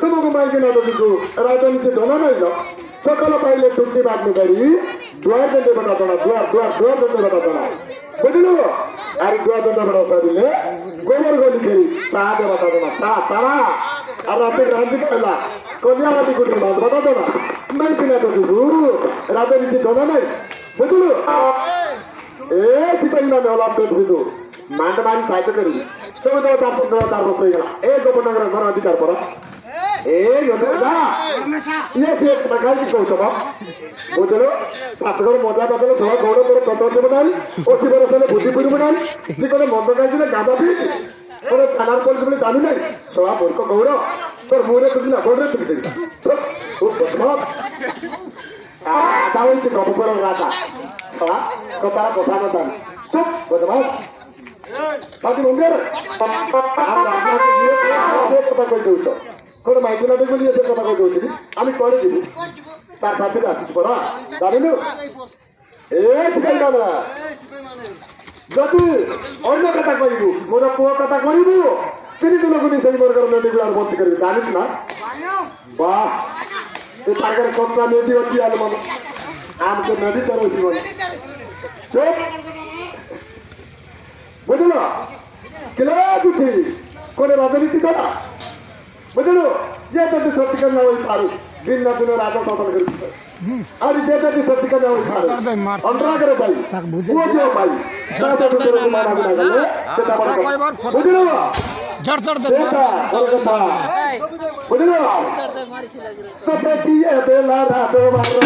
তোমাকে মাইকে না দিকু রাজনীতি দোলা নাইল সকাল পাইলে টুকটি বাগনি বাড়ি দুয়ার দণ্ডে বেটা দোলা দুয়ার দণ্ডে বেটা দোলা বুঝলো আর দুয়ার দণ্ডে বেটা দিলে গোবর গলি খেলি চা দে বেটা দোলা চা তারা আর রাতে রান্দি খাইলা কলিয়া রাতি কুটি মাছ বেটা দোলা মাইকে না দিকু রাজনীতি দোলা নাই বুঝলো এ সিপাহী মানে হলাম তো বুঝলো মানতে মারি সাহায্য করি তুমি তো তার হয়ে গেল এই গোপনগরের ঘর অধিকার পড়া এই ইয়ে সে টাকা কি কৌছ বুঝলো পাঁচগড় মজা পাতলে তোমার গৌড় করে তত দেবো নাই অতি বড় সালে বুদ্ধি পুরিব নাই তুই কোনো মন্দ গাই দিলে গাঁদা দিই কোনো থানার পলিশ বলে জানি নাই সবা মূর্খ গৌড় তোর মুখে তুলি না গৌড়ে তুলি দিবি খুব বদমাস তাহলে তুই গপর রাজা সবা কথাটা কথা মতান চুপ বদমাস বাকি মন্দির কথা কই দৌছ কোনো মাইকে না দেখবো নিয়ে কথা কই দৌছি আমি করে দিবি তার কাছে আসিস পড়া জানিলু এ ঠিকাই না যদি অন্য কথা কইবু মোর পুয় কথা করিবু তিনি তো লোক সেই মোর কারণে নিবি আর বন্ধ করবি জানিস না বাহ তুই তার কাছে কন্যা নদী অতি আলো মানে আমকে নদী তোর জীবন চুপ বুঝলো কেলা দুটি কোন রাজনীতি করা বুঝলো যে যদি সত্যিকার না ওই পারু দিন না দিনের রাজা শাসন করি আর যে যদি সত্যিকার না ওই পারু অন্তরা করে পাই বুঝলো পাই তাতে তো তোর মানা না গেলে সেটা বড় কথা বুঝলো জড় জড় দে বড় কথা বুঝলো তো পেটি এ বেলা রাত মারো